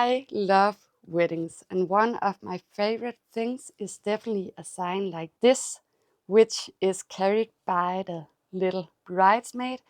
I love weddings, and one of my favorite things is definitely a sign like this, which is carried by the little bridesmaid.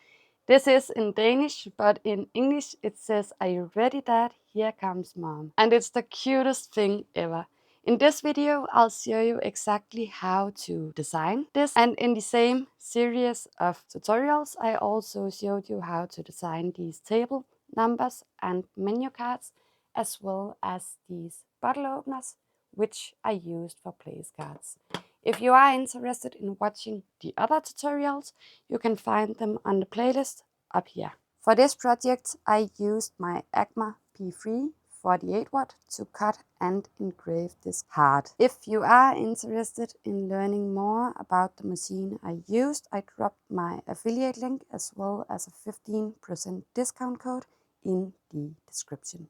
This is in Danish, but in English it says, "Are you ready, Dad? Here comes Mom." And it's the cutest thing ever. In this video, I'll show you exactly how to design this. And in the same series of tutorials, I also showed you how to design these table numbers and menu cards, as well as these bottle openers, which I used for place cards. If you are interested in watching the other tutorials, you can find them on the playlist up here. For this project, I used my Agma P3 48 watt to cut and engrave this heart. If you are interested in learning more about the machine I used, I dropped my affiliate link as well as a 15% discount code in the description.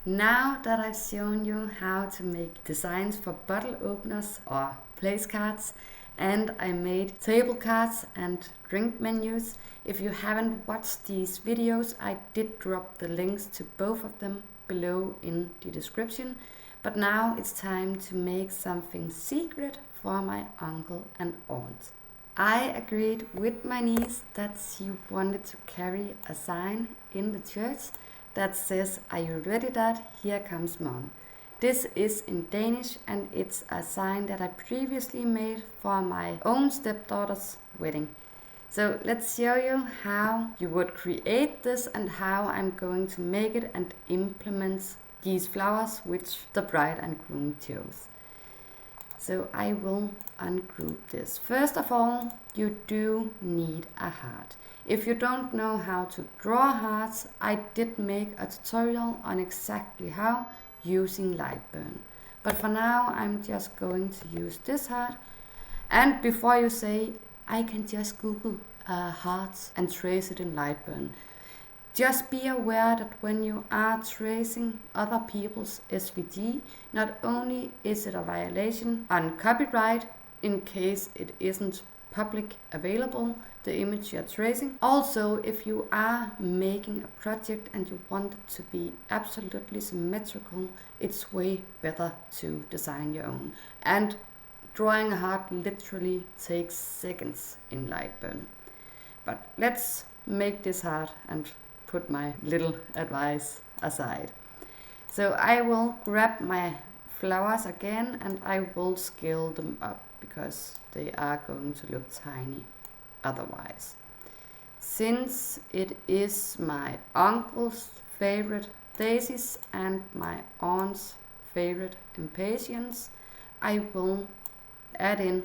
Now that I've shown you how to make designs for bottle openers or place cards, and I made table cards and drink menus, if you haven't watched these videos, I did drop the links to both of them below in the description. But now it's time to make something secret for my uncle and aunt. I agreed with my niece that she wanted to carry a sign in the church that says, "Are you ready, Dad? Here comes Mom." This is in Danish, and it's a sign that I previously made for my own stepdaughter's wedding. So let's show you how you would create this and how I'm going to make it and implement these flowers which the bride and groom chose. So I will ungroup this. First of all, you do need a heart. If you don't know how to draw hearts, I did make a tutorial on exactly how, using Lightburn. But for now, I'm just going to use this heart. And before you say, I can just Google hearts and trace it in Lightburn, just be aware that when you are tracing other people's SVG, not only is it a violation on copyright in case it isn't public available, the image you're tracing. Also, if you are making a project and you want it to be absolutely symmetrical, it's way better to design your own. And drawing a heart literally takes seconds in Lightburn. But let's make this heart and put my little advice aside. So I will grab my flowers again and I will scale them up because they are going to look tiny otherwise. Since it is my uncle's favorite daisies and my aunt's favorite impatiens, I will add in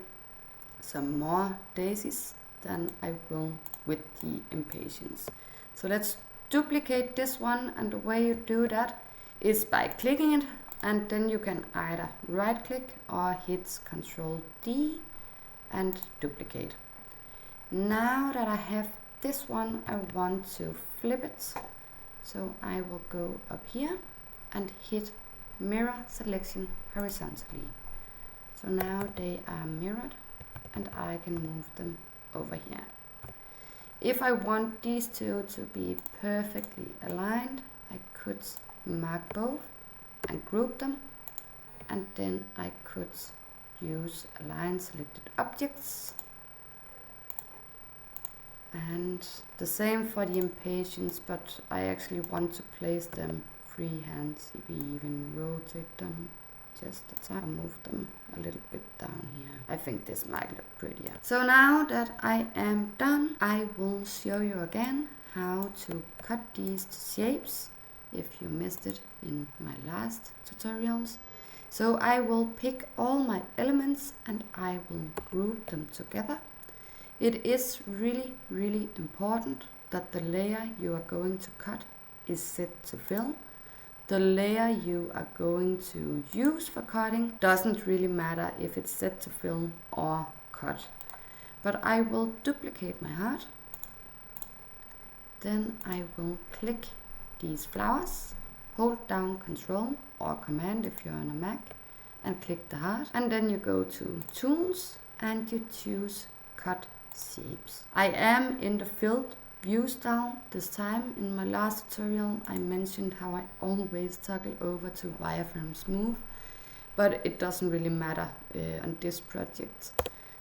some more daisies than I will with the impatiens. So let's duplicate this one, and the way you do that is by clicking it, and then you can either right click or hit Ctrl D and duplicate. Now that I have this one, I want to flip it. So I will go up here and hit mirror selection horizontally. So now they are mirrored and I can move them over here. If I want these two to be perfectly aligned, I could mark both and group them, and then I could use align selected objects, and the same for the impatiens, but I actually want to place them freehand. If we even rotate them just a time, move them a little bit down here. I think this might look prettier. So now that I am done, I will show you again how to cut these to shapes if you missed it in my last tutorials. So I will pick all my elements and I will group them together. It is really, really important that the layer you are going to cut is set to fill. The layer you are going to use for cutting doesn't really matter if it's set to fill or cut. But I will duplicate my heart. Then I will click these flowers, hold down Ctrl or Command if you're on a Mac, and click the heart. And then you go to Tools and you choose Cut Shapes. I am in the filled view style this time. In my last tutorial I mentioned how I always toggle over to wireframe smooth, but it doesn't really matter on this project.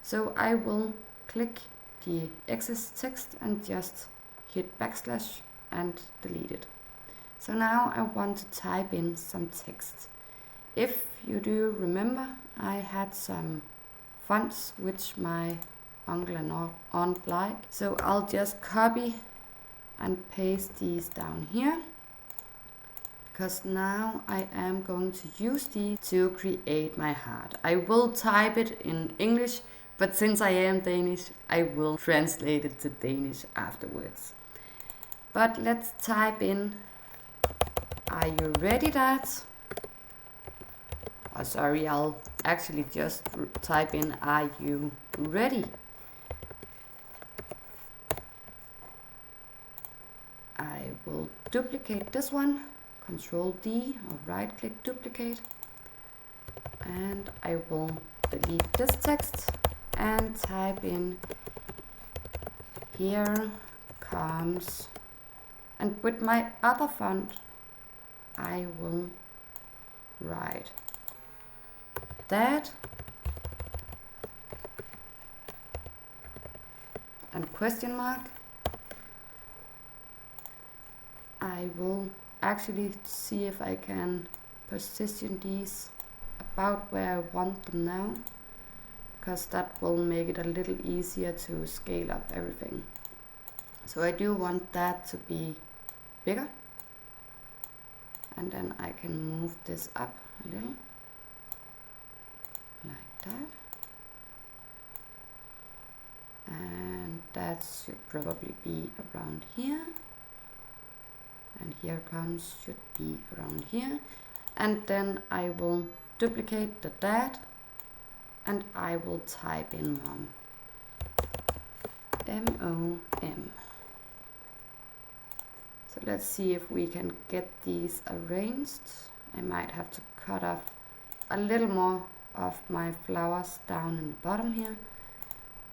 So I will click the excess text and just hit backslash and delete it. So now I want to type in some text. If you do remember, I had some fonts which my uncle and aunt like. So I'll just copy and paste these down here, because now I am going to use these to create my heart. I will type it in English, but since I am Danish, I will translate it to Danish afterwards. But let's type in, are you ready, Dad? Oh, sorry, I'll actually just type in, are you ready? I will duplicate this one, Control D or right click duplicate, and I will delete this text and type in, here comes, and with my other font I will write that and question mark. I will actually see if I can position these about where I want them now, because that will make it a little easier to scale up everything. So I do want that to be bigger, and then I can move this up a little like that, and that should probably be around here, and here comes should be around here. And then I will duplicate the dad and I will type in mom, M-O-M. So let's see if we can get these arranged. I might have to cut off a little more of my flowers down in the bottom here,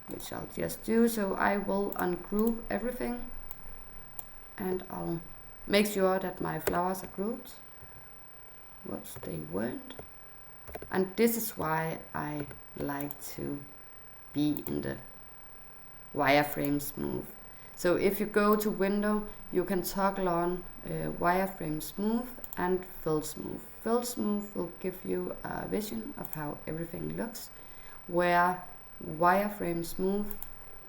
which I'll just do. So I will ungroup everything and I'll make sure that my flowers are grouped. Whoops, they weren't. And this is why I like to be in the wireframe smooth. So if you go to window, you can toggle on wireframe smooth and fill smooth. Fill smooth will give you a vision of how everything looks, where wireframe smooth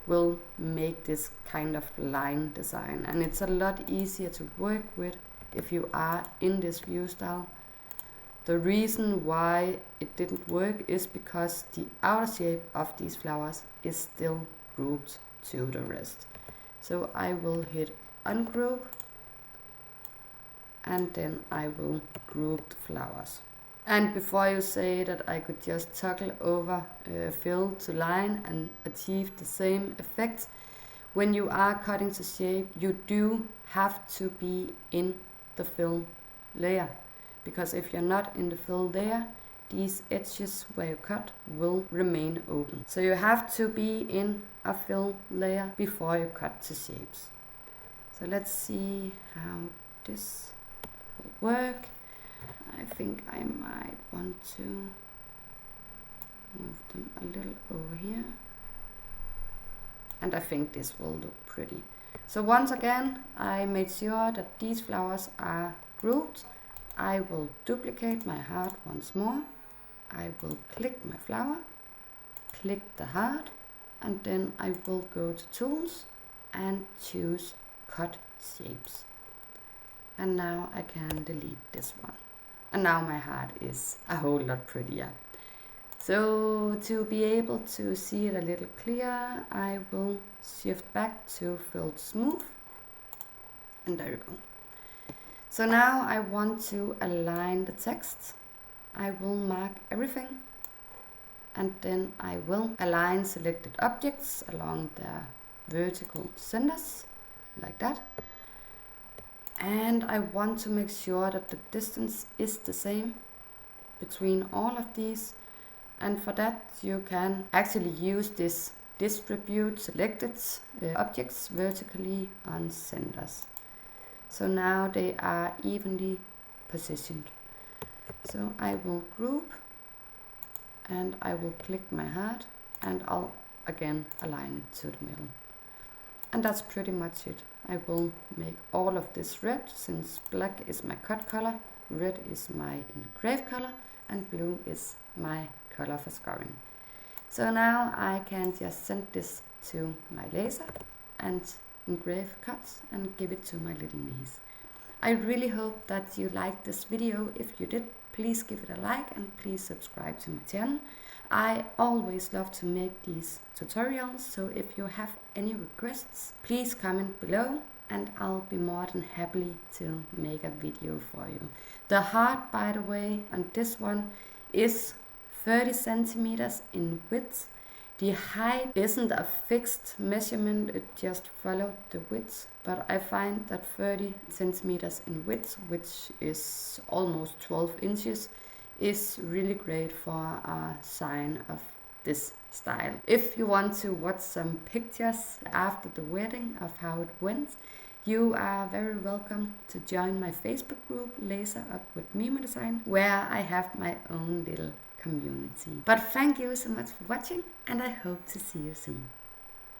will make this kind of line design, and it's a lot easier to work with if you are in this view style. The reason why it didn't work is because the outer shape of these flowers is still grouped to the rest. So I will hit ungroup and then I will group the flowers. And before you say that I could just toggle over fill to line and achieve the same effect, when you are cutting to shape, you do have to be in the fill layer. Because if you're not in the fill layer, these edges where you cut will remain open. So you have to be in a fill layer before you cut to shapes. So let's see how this will work. I think I might want to move them a little over here. And I think this will look pretty. So once again, I made sure that these flowers are grouped. I will duplicate my heart once more. I will click my flower, click the heart, and then I will go to tools and choose cut shapes. And now I can delete this one. And now my heart is a whole lot prettier. So to be able to see it a little clearer, I will shift back to filled smooth. And there you go. So now I want to align the text. I will mark everything and then I will align selected objects along their vertical centers, like that. And I want to make sure that the distance is the same between all of these. And for that you can actually use this distribute selected objects vertically on centers. So now they are evenly positioned. So I will group and I will click my heart and I'll again align it to the middle. And that's pretty much it. I will make all of this red, since black is my cut color, red is my engraved color, and blue is my color for scoring. So now I can just send this to my laser and engrave cuts and give it to my little niece. I really hope that you liked this video. If you did, please give it a like and please subscribe to my channel. I always love to make these tutorials, so if you have any requests, please comment below and I'll be more than happy to make a video for you. The heart, by the way, on this one is 30 centimeters in width. The height isn't a fixed measurement, it just followed the width, but I find that 30 centimeters in width, which is almost 12 inches, is really great for a sign of this style. If you want to watch some pictures after the wedding of how it went, you are very welcome to join my Facebook group Laser Up with Mimo Design, where I have my own little community. But thank you so much for watching and I hope to see you soon.